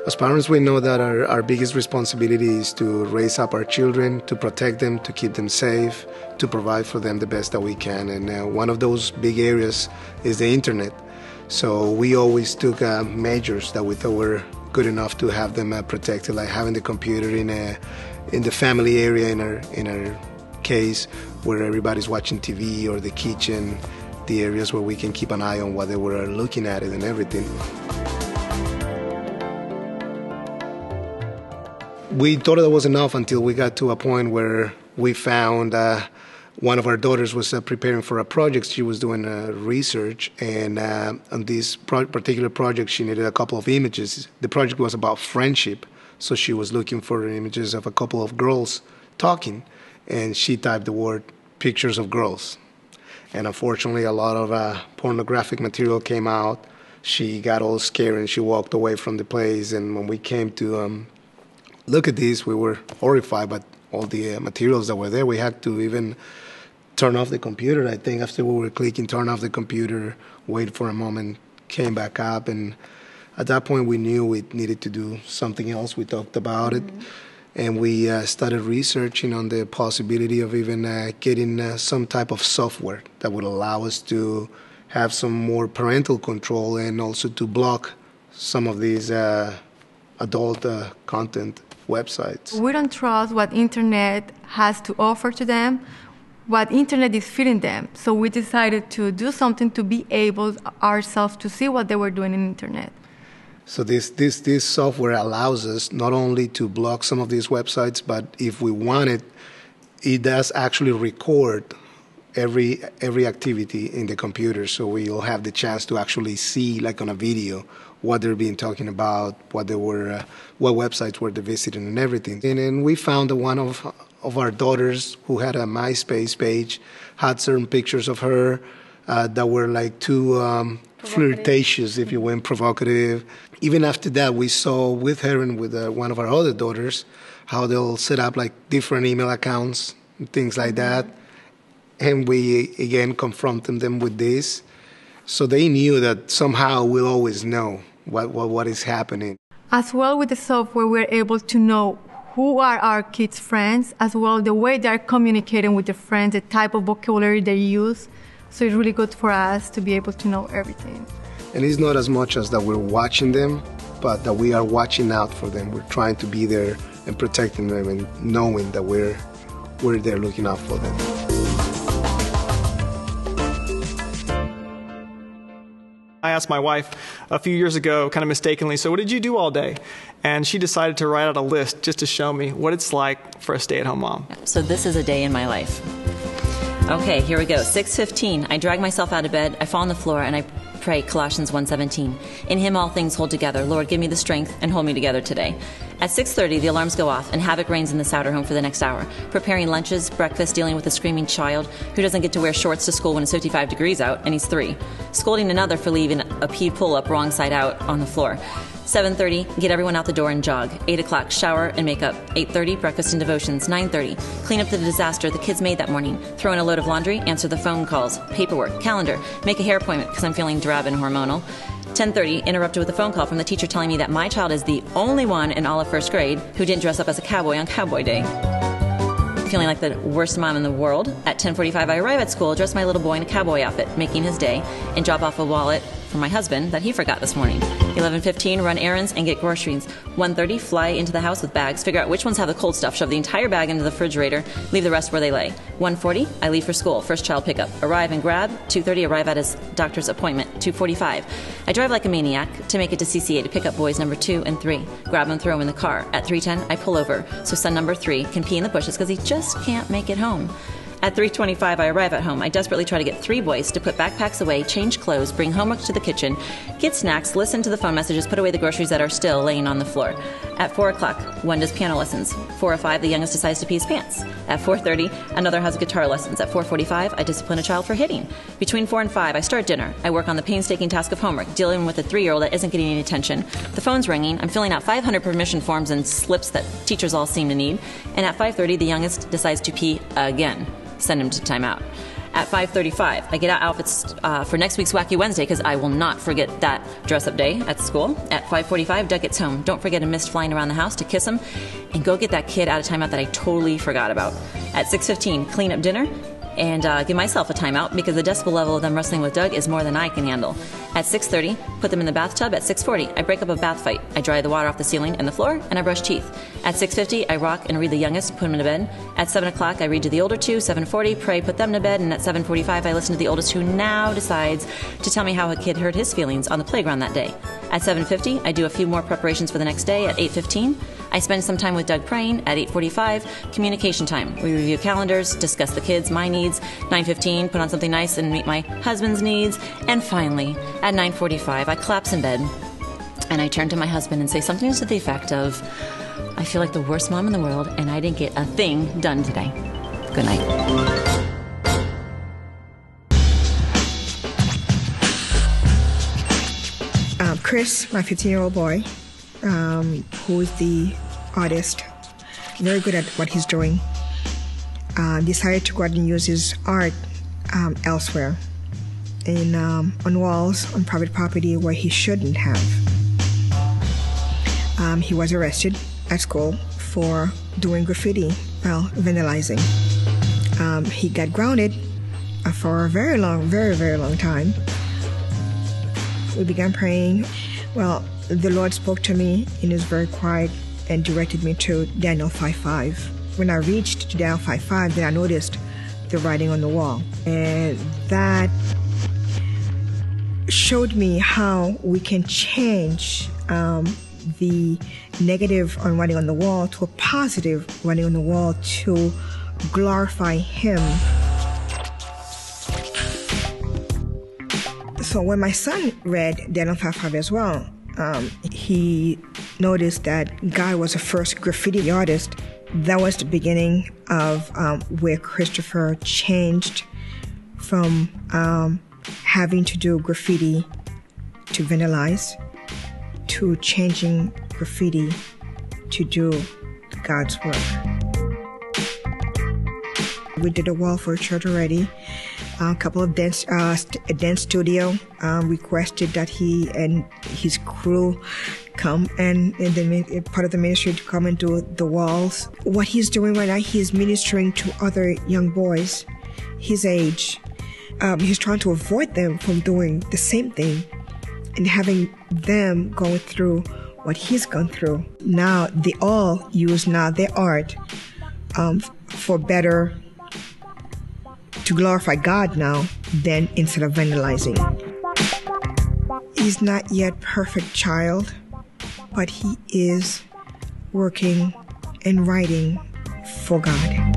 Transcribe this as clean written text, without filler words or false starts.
As parents, we know that our biggest responsibility is to raise up our children, to protect them, to keep them safe, to provide for them the best that we can. And one of those big areas is the internet. So we always took measures that we thought were good enough to have them protected, like having the computer in the family area in our case, where everybody's watching TV, or the kitchen, the areas where we can keep an eye on what they were looking at it and everything. We thought that was enough until we got to a point where we found one of our daughters was preparing for a project. She was doing research, and on this particular project, she needed a couple of images. The project was about friendship, so she was looking for images of a couple of girls talking, and she typed the word "pictures of girls." And unfortunately, a lot of pornographic material came out. She got all scared and she walked away from the place. And when we came to look at this, we were horrified by all the materials that were there. We had to even turn off the computer. I think after we were clicking, turn off the computer, wait for a moment, came back up. And at that point, we knew we needed to do something else. We talked about it. And we started researching on the possibility of even getting some type of software that would allow us to have some more parental control, and also to block some of these adult content websites. We don't trust what internet has to offer to them, what internet is feeding them. So we decided to do something to be able ourselves to see what they were doing in internet. So this software allows us not only to block some of these websites, but if we want it, it does actually record every activity in the computer. So we'll have the chance to actually see, like on a video, what they're being talking about, what websites were they visiting, and everything. And we found that one of our daughters, who had a MySpace page, had certain pictures of her that were like too flirtatious, if you will, provocative. Even after that, we saw with her and with one of our other daughters how they'll set up like different email accounts and things like that. And we, again, confronted them with this. So they knew that somehow we'll always know what is happening. As well, with the software, we're able to know who are our kids' friends, as well the way they're communicating with their friends, the type of vocabulary they use. So it's really good for us to be able to know everything. And it's not as much as that we're watching them, but that we are watching out for them. We're trying to be there and protecting them, and knowing that we're there looking out for them. I asked my wife a few years ago, kind of mistakenly, so what did you do all day? And she decided to write out a list just to show me what it's like for a stay-at-home mom. So this is a day in my life. Okay, here we go. 6:15. I drag myself out of bed. I fall on the floor and I pray Colossians 1:17. In him all things hold together. Lord, give me the strength and hold me together today. At 6:30, the alarms go off and havoc reigns in the Souter home for the next hour. Preparing lunches, breakfast, dealing with a screaming child who doesn't get to wear shorts to school when it's 55 degrees out and he's 3. Scolding another for leaving a peed pull-up wrong side out on the floor. 7:30, get everyone out the door and jog. 8 o'clock, shower and makeup. 8:30, breakfast and devotions. 9:30, clean up the disaster the kids made that morning. Throw in a load of laundry, answer the phone calls, paperwork, calendar, make a hair appointment because I'm feeling drab and hormonal. 10:30, interrupted with a phone call from the teacher telling me that my child is the only one in all of first grade who didn't dress up as a cowboy on Cowboy Day. Feeling like the worst mom in the world. At 10:45, I arrive at school, dress my little boy in a cowboy outfit, making his day, and drop off a wallet for my husband that he forgot this morning. 11:15, run errands and get groceries. 1:30, fly into the house with bags, figure out which ones have the cold stuff, shove the entire bag into the refrigerator, leave the rest where they lay. 1:40, I leave for school, first child pickup. Arrive and grab. 2:30, arrive at his doctor's appointment. 2:45, I drive like a maniac to make it to CCA to pick up boys number 2 and 3. Grab and throw them in the car. At 3:10, I pull over so son number 3 can pee in the bushes because he just can't make it home. At 3:25, I arrive at home. I desperately try to get 3 boys to put backpacks away, change clothes, bring homework to the kitchen, get snacks, listen to the phone messages, put away the groceries that are still laying on the floor. At 4 o'clock, one does piano lessons. 4:05, the youngest decides to pee his pants. At 4:30, another has guitar lessons. At 4:45, I discipline a child for hitting. Between 4 and 5, I start dinner. I work on the painstaking task of homework, dealing with a 3-year-old that isn't getting any attention. The phone's ringing. I'm filling out 500 permission forms and slips that teachers all seem to need. And at 5:30, the youngest decides to pee again. Send him to timeout. At 5:35, I get out outfits for next week's Wacky Wednesday because I will not forget that dress-up day at school. At 5:45, Doug gets home. Don't forget a mist flying around the house to kiss him and go get that kid out of timeout that I totally forgot about. At 6:15, clean up dinner and give myself a timeout because the decibel level of them wrestling with Doug is more than I can handle. At 6:30, put them in the bathtub. At 6:40, I break up a bath fight. I dry the water off the ceiling and the floor, and I brush teeth. At 6:50, I rock and read the youngest, put him in bed. At 7 o'clock, I read to the older two. 7:40, pray, put them to bed. And at 7:45, I listen to the oldest, who now decides to tell me how a kid hurt his feelings on the playground that day. At 7:50, I do a few more preparations for the next day. At 8:15, I spend some time with Doug praying. At 8:45, communication time. We review calendars, discuss the kids, my needs. 9:15, put on something nice and meet my husband's needs. And finally, at 9:45, I collapse in bed and I turn to my husband and say something to the effect of, I feel like the worst mom in the world and I didn't get a thing done today. Good night. Chris, my 15-year-old boy, who is the artist, very good at what he's doing, decided to go out and use his art elsewhere, on walls on private property where he shouldn't have. He was arrested at school for doing graffiti, vandalizing. He got grounded for a very long time. We began praying. Well, the Lord spoke to me and was very quiet and directed me to Daniel 5:5. When I reached to Daniel 5:5, then I noticed the writing on the wall. And that showed me how we can change the negative on writing on the wall to a positive writing on the wall to glorify Him. So when my son read Daniel 5:5 as well, he noticed that God was the first graffiti artist. That was the beginning of where Christopher changed from having to do graffiti to vandalize to changing graffiti to do God's work. We did a wall for a church already. A couple of dance studio requested that he and his crew come and then part of the ministry to come and do the walls. What he's doing right now, he's ministering to other young boys his age. He's trying to avoid them from doing the same thing and having them go through what he's gone through. Now they all use their art for better, to glorify God now, than instead of vandalizing. He's not yet perfect child, but he is working and writing for God.